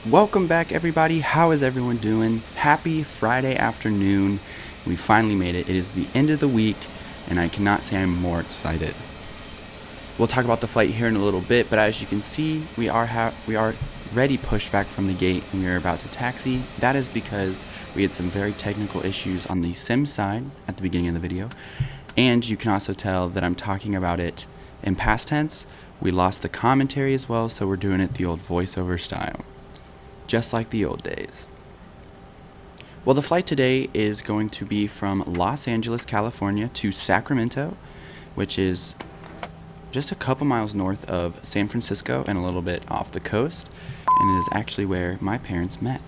Welcome back, everybody. How is everyone doing? Happy Friday afternoon. We finally made it. It is the end of the week, and I cannot say I'm more excited. We'll talk about the flight here in a little bit, but as you can see, we are ready pushed back from the gate, and we are about to taxi. That is because we had some very technical issues on the sim side at the beginning of the video, and you can also tell that I'm talking about it in past tense. We lost the commentary as well, so we're doing it the old voiceover style, just like the old days. Well, the flight today is going to be from Los Angeles, California to Sacramento, which is just a couple miles north of San Francisco and a little bit off the coast, and it is actually where my parents met.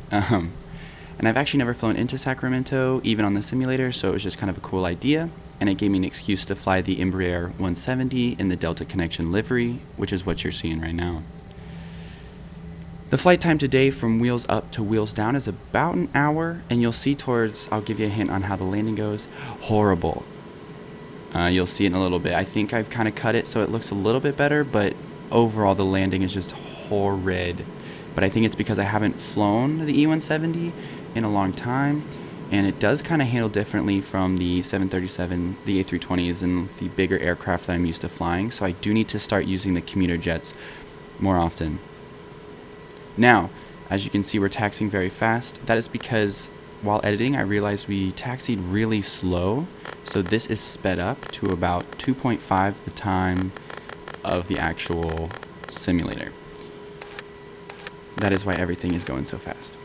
And I've actually never flown into Sacramento, even on the simulator, so it was just kind of a cool idea, and it gave me an excuse to fly the Embraer 170 in the Delta Connection livery, which is what you're seeing right now. The flight time today from wheels up to wheels down is about an hour, and you'll see I'll give you a hint on how the landing goes. Horrible. You'll see it in a little bit. I think I've kind of cut it so it looks a little bit better, but overall the landing is just horrid. But I think it's because I haven't flown the E170 in a long time, and it does kind of handle differently from the 737, the A320s, and the bigger aircraft that I'm used to flying, so I do need to start using the commuter jets more often. Now, as you can see, we're taxiing very fast. That is because while editing, I realized we taxied really slow. So this is sped up to about 2.5 the time of the actual simulator. That is why everything is going so fast.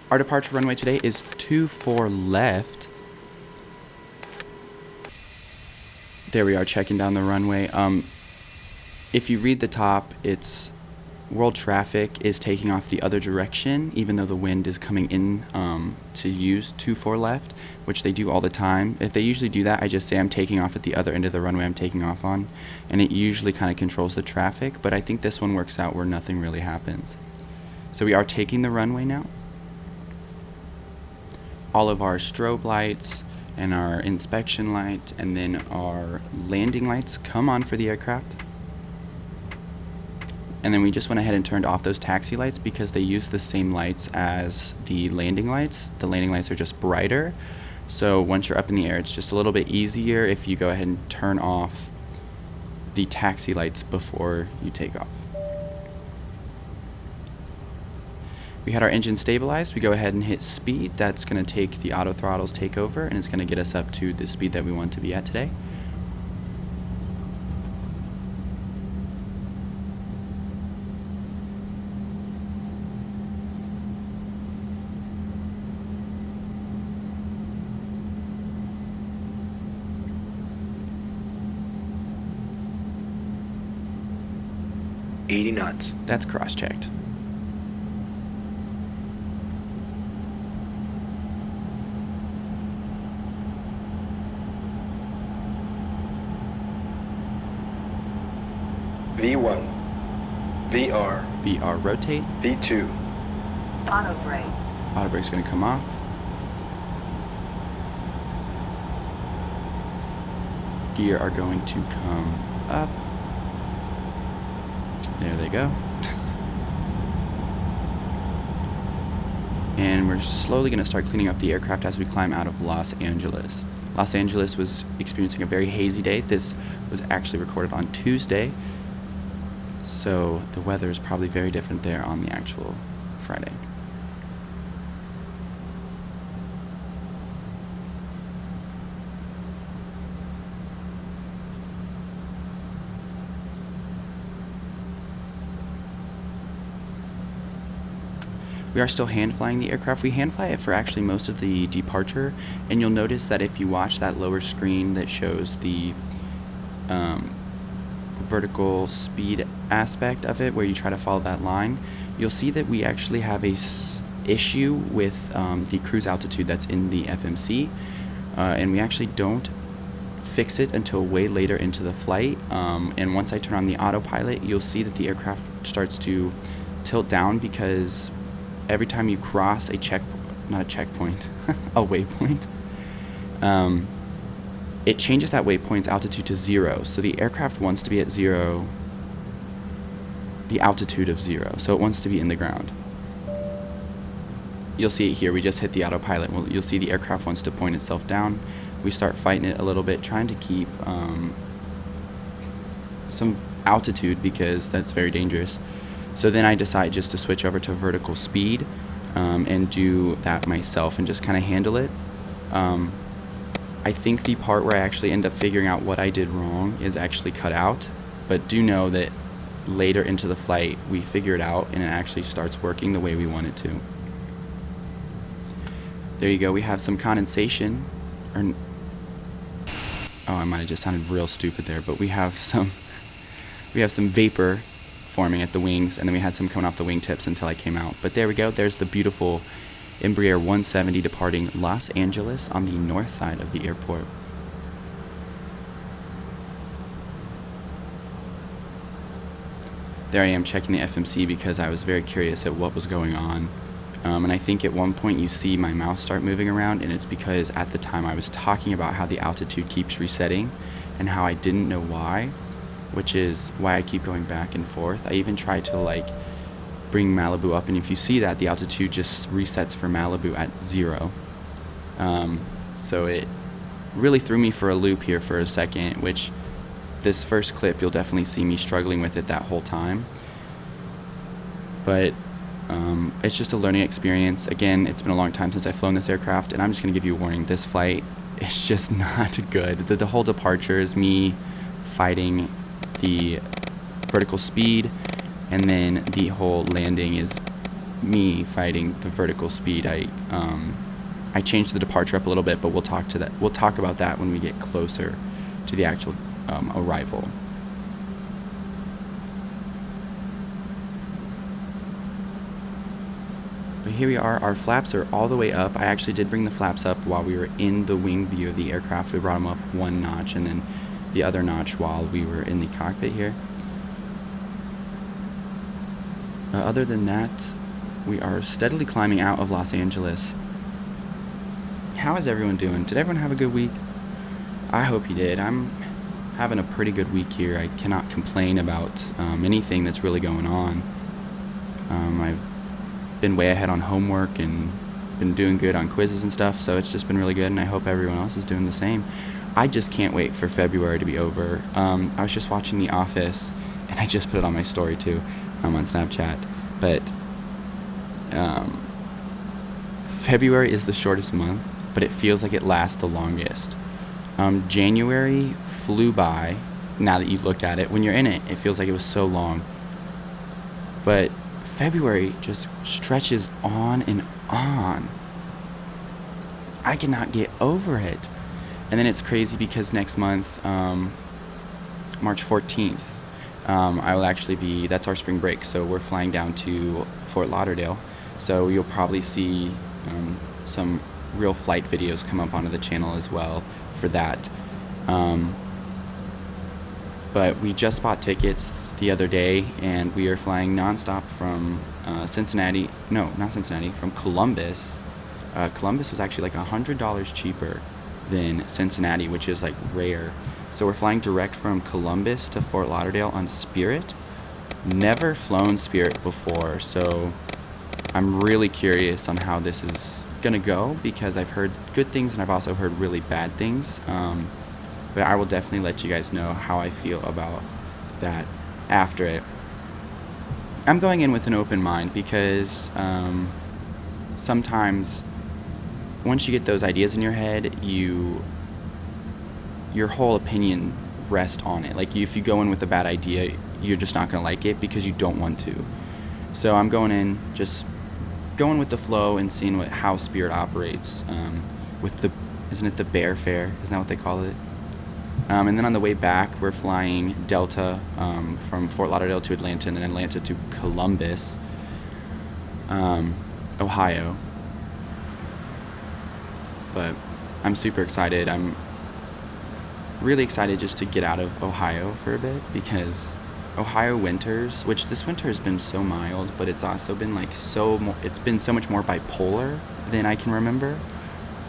Our departure runway today is 24 left. There we are, checking down the runway. If you read the top, it's world traffic is taking off the other direction, even though the wind is coming in to use 24 left, which they do all the time. If they usually do that, I just say I'm taking off at the other end of the runway I'm taking off on, and it usually kind of controls the traffic, but I think this one works out where nothing really happens. So we are taking the runway now. All of our strobe lights and our inspection light and then our landing lights come on for the aircraft. And then we just went ahead and turned off those taxi lights because they use the same lights as the landing lights. The landing lights are just brighter. So once you're up in the air, it's just a little bit easier if you go ahead and turn off the taxi lights before you take off. We had our engine stabilized. We go ahead and hit speed. That's going to take the auto throttles take over, and it's going to get us up to the speed that we want to be at today. Knots. That's cross-checked. V1. VR. VR rotate. V2. Auto brake. Auto brake's going to come off. Gear are going to come up. There they go. And we're slowly going to start cleaning up the aircraft as we climb out of Los Angeles. Los Angeles was experiencing a very hazy day. This was actually recorded on Tuesday, so the weather is probably very different there on the actual Friday. We are still hand flying the aircraft. We hand fly it for actually most of the departure, and you'll notice that if you watch that lower screen that shows the vertical speed aspect of it, where you try to follow that line, you'll see that we actually have a issue with the cruise altitude that's in the FMC, and we actually don't fix it until way later into the flight, and once I turn on the autopilot, you'll see that the aircraft starts to tilt down because every time you cross a waypoint, it changes that waypoint's altitude to 0. So the aircraft wants to be at 0 the altitude of 0, so it wants to be in the ground. You'll see it here. We just hit the autopilot. You'll see the aircraft wants to point itself down. We start fighting it a little bit, trying to keep some altitude because that's very dangerous. So then I decide just to switch over to vertical speed and do that myself and just kind of handle it. I think the part where I actually end up figuring out what I did wrong is actually cut out, but do know that later into the flight we figure it out and it actually starts working the way we want it to. There you go. We have some condensation, or I might have just sounded real stupid there, but we have some vapor forming at the wings, and then we had some coming off the wingtips until I came out. But there we go. There's the beautiful Embraer 170 departing Los Angeles on the north side of the airport. There I am checking the FMC because I was very curious at what was going on. And I think at one point you see my mouse start moving around, and it's because at the time I was talking about how the altitude keeps resetting and how I didn't know why, which is why I keep going back and forth. I even tried to bring Malibu up, and if you see that, the altitude just resets for Malibu at 0. So it really threw me for a loop here for a second, which this first clip you'll definitely see me struggling with it that whole time. But it's just a learning experience. Again, it's been a long time since I've flown this aircraft, and I'm just going to give you a warning. This flight is just not good. The whole departure is me fighting the vertical speed, and then the whole landing is me fighting the vertical speed. I changed the departure up a little bit, but we'll talk about that when we get closer to the actual arrival. But here we are. Our flaps are all the way up. I actually did bring the flaps up while we were in the wing view of the aircraft. We brought them up one notch and then the other notch while we were in the cockpit here. Other than that, we are steadily climbing out of Los Angeles. How is everyone doing? Did everyone have a good week? I hope you did. I'm having a pretty good week here. I cannot complain about anything that's really going on. I've been way ahead on homework and been doing good on quizzes and stuff, so it's just been really good, and I hope everyone else is doing the same. I just can't wait for February to be over. I was just watching The Office, and I just put it on my story too. On Snapchat, but February is the shortest month, but it feels like it lasts the longest. January flew by. Now that you look at it, when you're in it, it feels like it was so long. But February just stretches on and on. I cannot get over it. And then it's crazy because next month, March 14th, I will actually be, that's our spring break, so we're flying down to Fort Lauderdale. So you'll probably see some real flight videos come up onto the channel as well for that. But we just bought tickets the other day, and we are flying nonstop from from Columbus. Columbus was actually like $100 cheaper than Cincinnati, which is like rare. So we're flying direct from Columbus to Fort Lauderdale on Spirit. Never flown Spirit before, so I'm really curious on how this is gonna go because I've heard good things and I've also heard really bad things. But I will definitely let you guys know how I feel about that after it. I'm going in with an open mind because sometimes once you get those ideas in your head, your whole opinion rests on it. Like if you go in with a bad idea, you're just not going to like it because you don't want to. So I'm going in, just going with the flow and seeing how Spirit operates with isn't it the Bear Fare? Isn't that what they call it? And then on the way back, we're flying Delta from Fort Lauderdale to Atlanta and then Atlanta to Columbus, Ohio. But I'm super excited. I'm really excited just to get out of Ohio for a bit because Ohio winters, which this winter has been so mild, but it's also been it's been so much more bipolar than I can remember.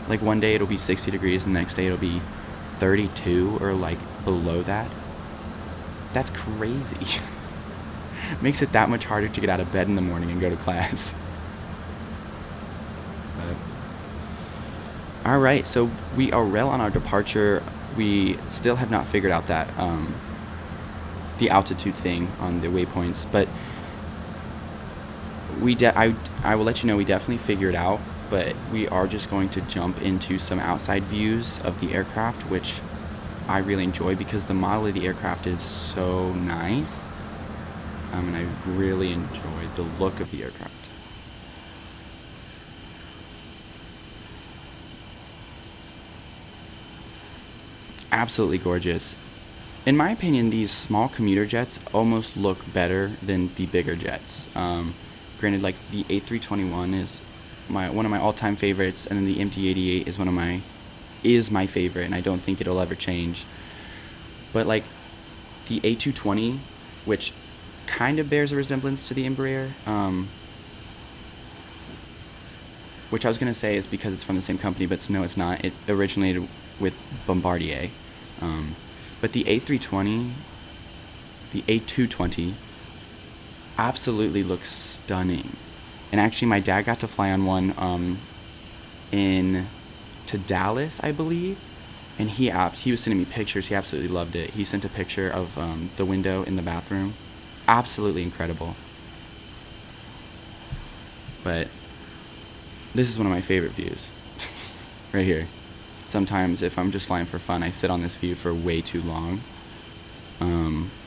Like one day it'll be 60 degrees and the next day it'll be 32 or like below that. That's crazy. Makes it that much harder to get out of bed in the morning and go to class. All right, so we are well on our departure. We still have not figured out that the altitude thing on the waypoints, but I will let you know we definitely figured it out. But we are just going to jump into some outside views of the aircraft, which I really enjoy because the model of the aircraft is so nice, and I really enjoy the look of the aircraft. Absolutely gorgeous. In my opinion, these small commuter jets almost look better than the bigger jets. Granted, like the A321 is one of my all-time favorites, and then the MD-88 is my favorite, and I don't think it'll ever change. But like the A220, which kind of bears a resemblance to the Embraer, which I was gonna say is because it's from the same company, but no, it's not. It originated with Bombardier. But the A320, the A220, absolutely looks stunning. And actually, my dad got to fly on one to Dallas, I believe. And he was sending me pictures. He absolutely loved it. He sent a picture of the window in the bathroom. Absolutely incredible. But this is one of my favorite views. Right here. Sometimes if I'm just flying for fun, I sit on this view for way too long.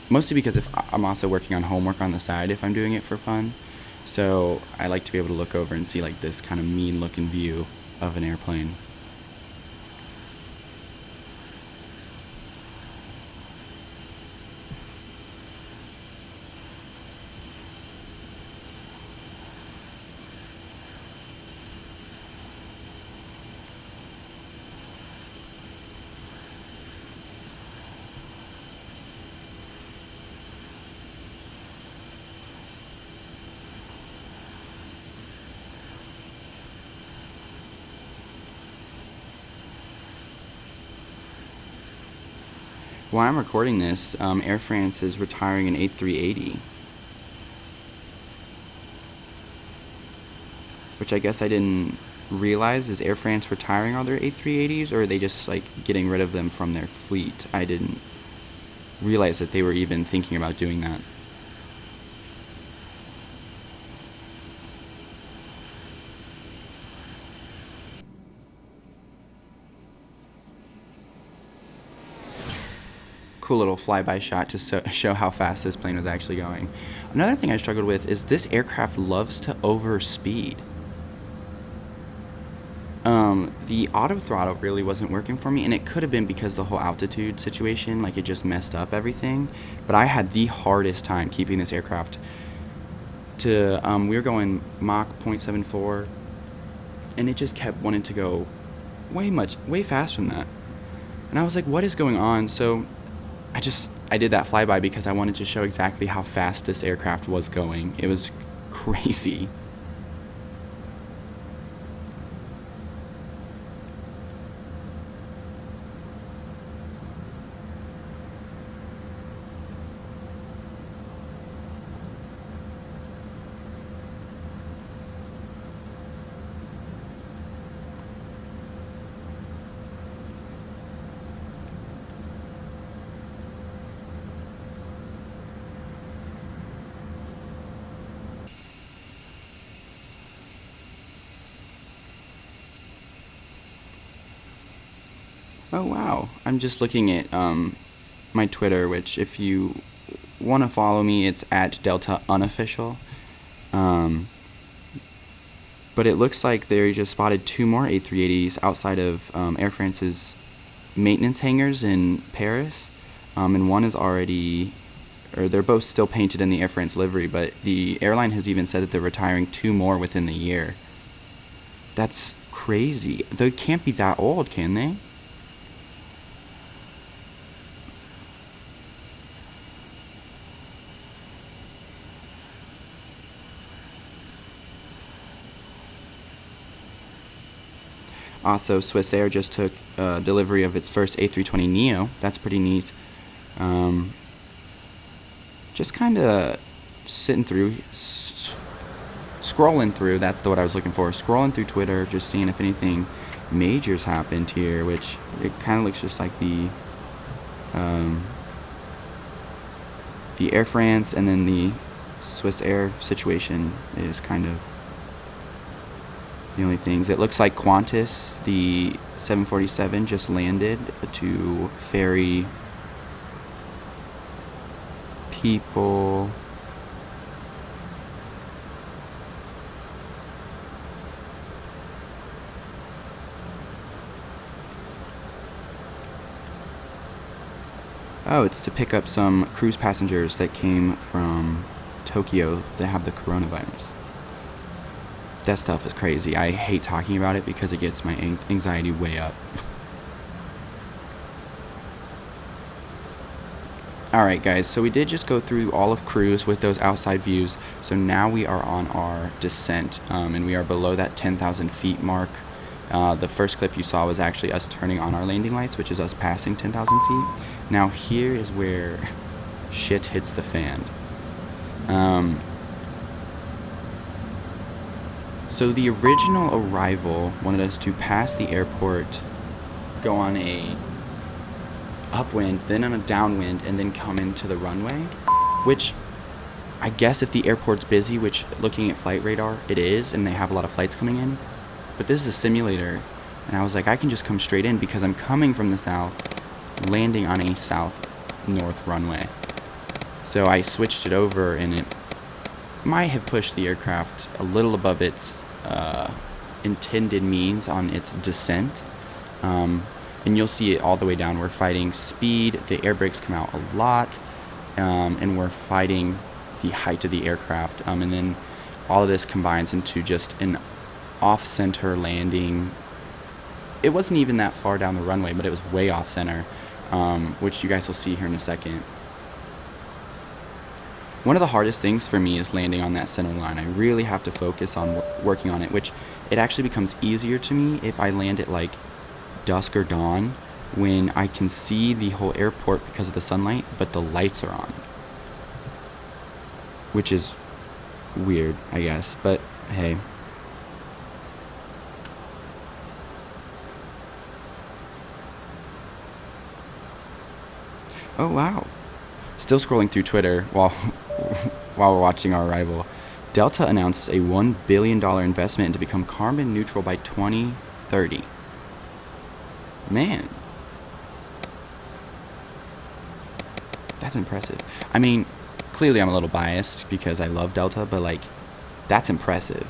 Mostly because if I'm also working on homework on the side if I'm doing it for fun. So I like to be able to look over and see like this kind of mean looking view of an airplane. While I'm recording this, Air France is retiring an A380, which I guess I didn't realize. Is Air France retiring all their A380s, or are they just like getting rid of them from their fleet? I didn't realize that they were even thinking about doing that. Cool little flyby shot to show how fast this plane was actually going. Another thing I struggled with is this aircraft loves to overspeed. The auto throttle really wasn't working for me, and it could have been because the whole altitude situation, like it just messed up everything. But I had the hardest time keeping this aircraft to, we were going Mach 0.74, and it just kept wanting to go way faster than that. And I was like, what is going on? So I did that flyby because I wanted to show exactly how fast this aircraft was going. It was crazy. Oh wow, I'm just looking at my Twitter, which if you want to follow me, it's at Delta Unofficial. But it looks like they just spotted 2 more A380s outside of Air France's maintenance hangars in Paris, and one is already, or they're both still painted in the Air France livery, but the airline has even said that they're retiring 2 more within the year. That's crazy. They can't be that old, can they? Also, Swiss Air just took delivery of its first A320neo. That's pretty neat. Just kind of sitting through, scrolling through, that's the word I was looking for, scrolling through Twitter, just seeing if anything majors happened here, which it kind of looks just like the Air France and then the Swiss Air situation is kind of the only things. It looks like Qantas, the 747, just landed to ferry people. Oh, it's to pick up some cruise passengers that came from Tokyo that have the coronavirus. That stuff is crazy. I hate talking about it because it gets my anxiety way up. Alright guys, so we did just go through all of cruise with those outside views. So now we are on our descent, and we are below that 10,000 feet mark. The first clip you saw was actually us turning on our landing lights, which is us passing 10,000 feet. Now here is where shit hits the fan. So the original arrival wanted us to pass the airport, go on a upwind, then on a downwind, and then come into the runway, which I guess if the airport's busy, which looking at flight radar, it is, and they have a lot of flights coming in, but this is a simulator, and I was like, I can just come straight in because I'm coming from the south, landing on a south-north runway. So I switched it over, and it might have pushed the aircraft a little above its intended means on its descent. And you'll see it all the way down. We're fighting speed, the air brakes come out a lot, and we're fighting the height of the aircraft. And then all of this combines into just an off-center landing. It wasn't even that far down the runway, but it was way off-center, which you guys will see here in a second. One of the hardest things for me is landing on that center line. I really have to focus on working on it, which it actually becomes easier to me if I land at like dusk or dawn, when I can see the whole airport because of the sunlight, but the lights are on, which is weird, I guess, but hey. Oh wow. Still scrolling through Twitter while we're watching our arrival. Delta announced a $1 billion investment to become carbon neutral by 2030. Man, that's impressive. I mean, clearly I'm a little biased because I love Delta, but like, that's impressive.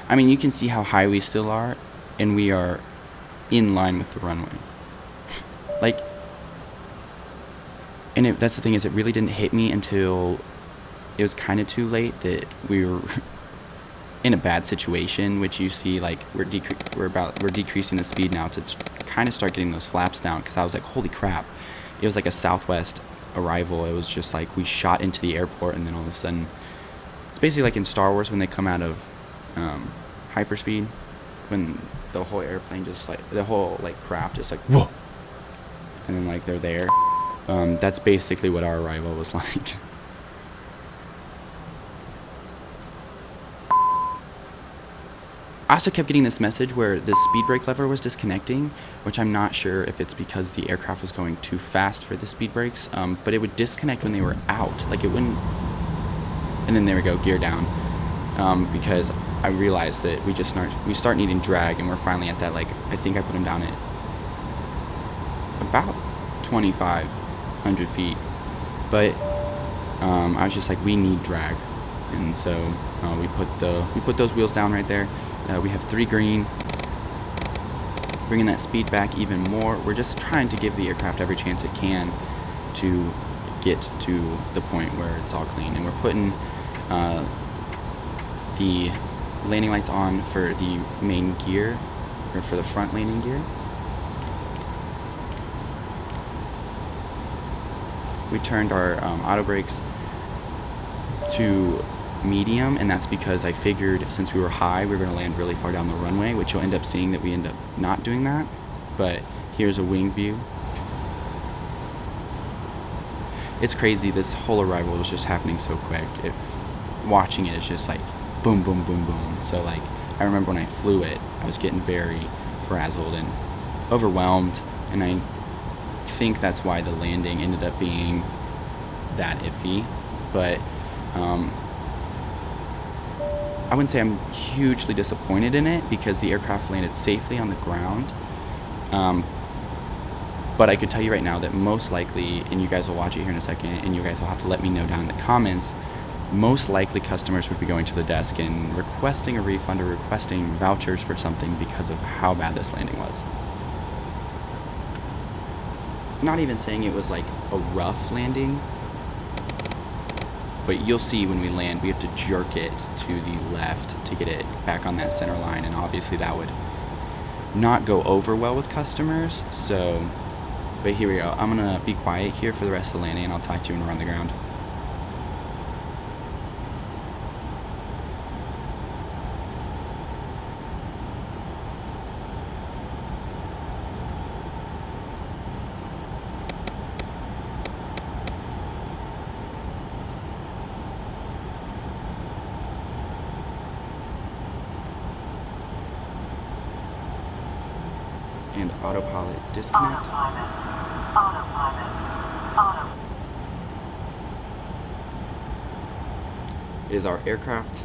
I mean, you can see how high we still are, and we are in line with the runway. Like, and that's the thing, is it really didn't hit me until it was kind of too late that we were in a bad situation, which you see, like, we're decreasing the speed now to kind of start getting those flaps down, because I was like, holy crap. It was like a Southwest arrival. It was just like we shot into the airport, and then all of a sudden, it's basically like in Star Wars when they come out of hyperspeed, when the whole airplane just like, the whole like craft just like whoa, and then like they're there. That's basically what our arrival was like. I also kept getting this message where the speed brake lever was disconnecting, which I'm not sure if it's because the aircraft was going too fast for the speed brakes, but it would disconnect when they were out, like it wouldn't. And then there we go, gear down, because I realized that we start needing drag, and we're finally at that, like, I think I put them down at about 2,500 feet, but I was just like, we need drag, and so we put those wheels down right there. We have 3 green, bringing that speed back even more. We're just trying to give the aircraft every chance it can to get to the point where it's all clean. And we're putting the landing lights on for the main gear, or for the front landing gear. We turned our auto brakes to medium, and that's because I figured since we were high, we were going to land really far down the runway, which you'll end up seeing that we end up not doing that. But here's a wing view. It's crazy, this whole arrival was just happening so quick. Watching it's just like boom, boom, boom, boom. So like, I remember when I flew it, I was getting very frazzled and overwhelmed, and I think that's why the landing ended up being that iffy. But I wouldn't say I'm hugely disappointed in it, because the aircraft landed safely on the ground. But I could tell you right now that most likely, and you guys will watch it here in a second, and you guys will have to let me know down in the comments, most likely customers would be going to the desk and requesting a refund or requesting vouchers for something because of how bad this landing was. Not even saying it was like a rough landing, but you'll see when we land, we have to jerk it to the left to get it back on that center line, and obviously that would not go over well with customers. So, but here we go. I'm gonna be quiet here for the rest of the landing, and I'll talk to you when we're on the ground. And autopilot disconnect. Auto. It is our aircraft.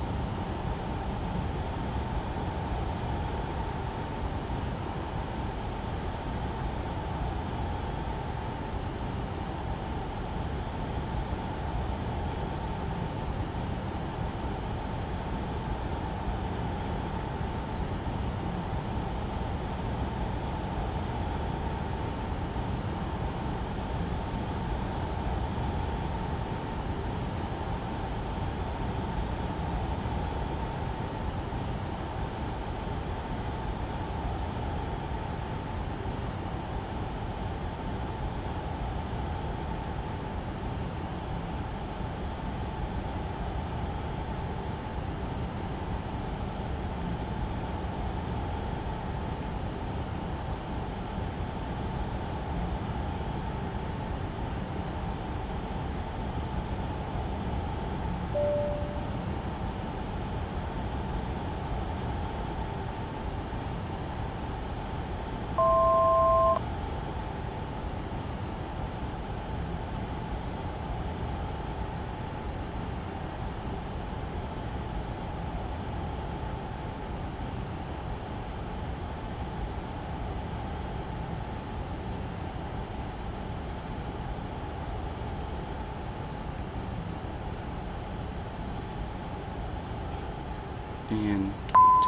And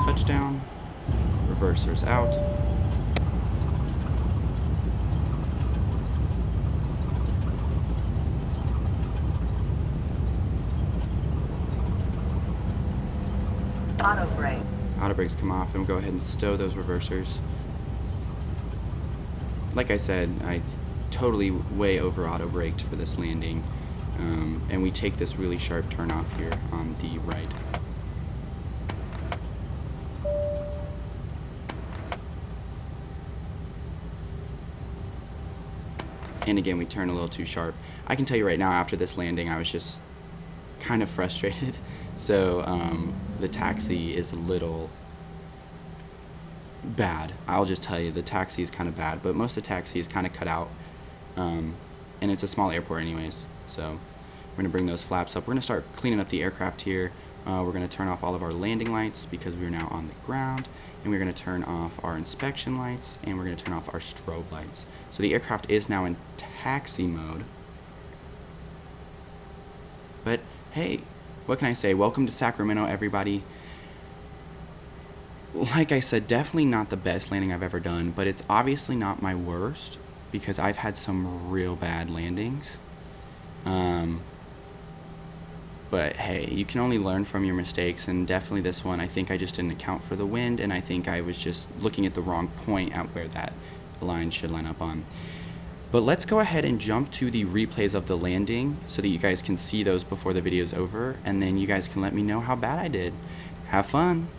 touchdown, reversers out. Auto brake. Auto brakes come off, and we'll go ahead and stow those reversers. Like I said, I totally way over auto braked for this landing, and we take this really sharp turn off here on the right. And again, we turn a little too sharp. I can tell you right now, after this landing, I was just kind of frustrated. So the taxi is a little bad. I'll just tell you, the taxi is kind of bad, but most of the taxi is kind of cut out. And it's a small airport anyways. So we're gonna bring those flaps up. We're gonna start cleaning up the aircraft here. We're gonna turn off all of our landing lights because we're now on the ground. And we're going to turn off our inspection lights, and we're going to turn off our strobe lights. So the aircraft is now in taxi mode. But hey, what can I say? Welcome to Sacramento, everybody. like I said, definitely not the best landing I've ever done, but it's obviously not my worst because I've had some real bad landings. But hey, you can only learn from your mistakes, and definitely this one, I think I just didn't account for the wind, and I think I was just looking at the wrong point at where that line should line up on. But let's go ahead and jump to the replays of the landing so that you guys can see those before the video's over, and then you guys can let me know how bad I did. Have fun!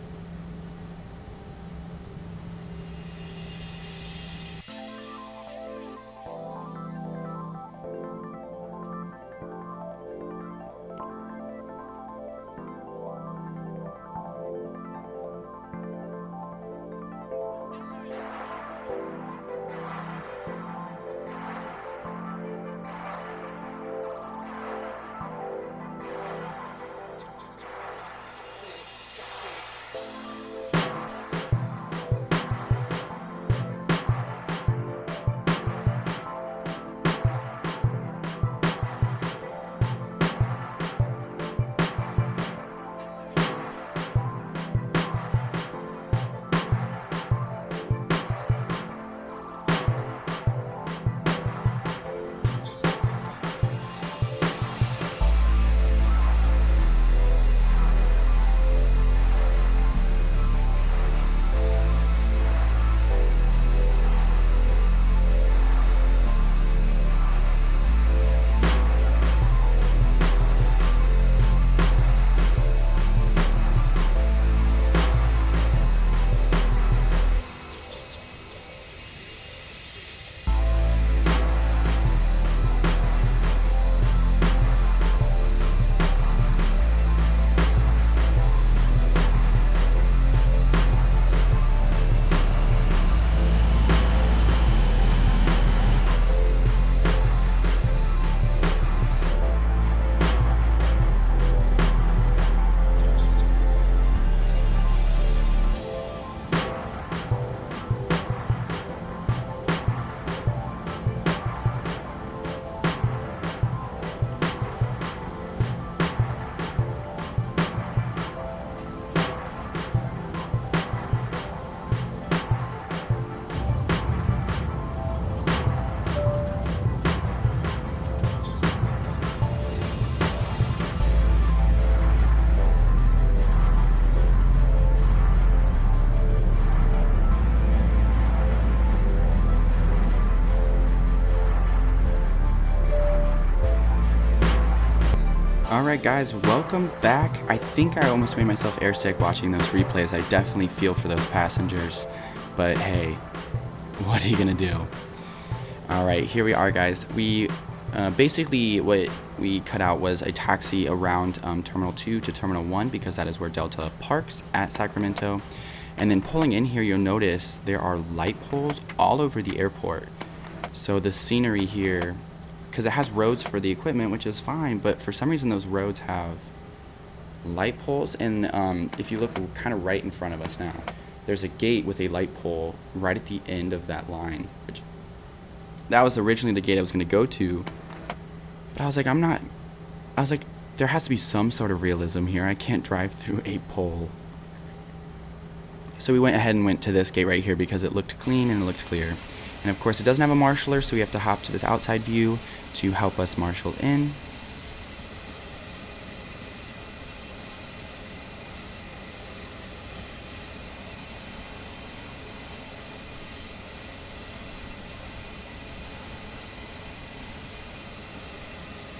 Alright guys, welcome back. I think I almost made myself airsick watching those replays. I definitely feel for those passengers. But hey, what are you gonna do? Alright, here we are guys. We basically what we cut out was a taxi around Terminal 2 to Terminal 1 because that is where Delta parks at Sacramento. And then pulling in here, you'll notice there are light poles all over the airport. So the scenery here, because it has roads for the equipment, which is fine, but for some reason those roads have light poles. And if you look kind of right in front of us now, there's a gate with a light pole right at the end of that line, which that was originally the gate I was going to go to. But I was like, there has to be some sort of realism here. I can't drive through a pole. So we went ahead and went to this gate right here because it looked clean and it looked clear. And of course it doesn't have a marshaller, so we have to hop to this outside view to help us marshal in.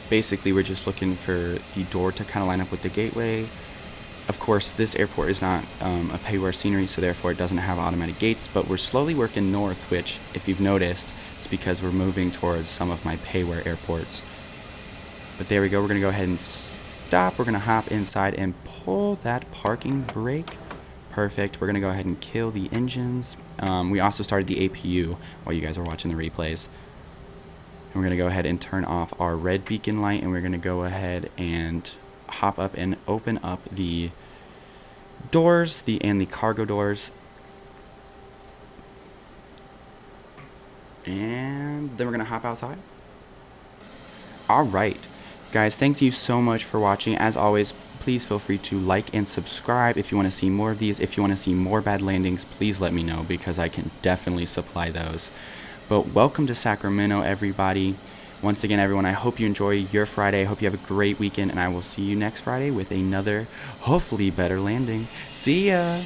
Basically, we're just looking for the door to kind of line up with the gateway. Of course, this airport is not a pay-where scenery, so therefore it doesn't have automatic gates, but we're slowly working north, which, if you've noticed, it's because we're moving towards some of my pay-where airports. But there we go, we're going to go ahead and stop. We're going to hop inside and pull that parking brake. Perfect. We're going to go ahead and kill the engines. We also started the APU while you guys are watching the replays. And we're going to go ahead and turn off our red beacon light, and we're going to go ahead and hop up and open up the doors and the cargo doors, and then we're gonna hop outside. All right guys, thank you so much for watching. As always, please feel free to like and subscribe if you want to see more of these. If you want to see more bad landings, please let me know because I can definitely supply those. But welcome to Sacramento, everybody. Once again, everyone, I hope you enjoy your Friday. I hope you have a great weekend, and I will see you next Friday with another, hopefully better landing. See ya!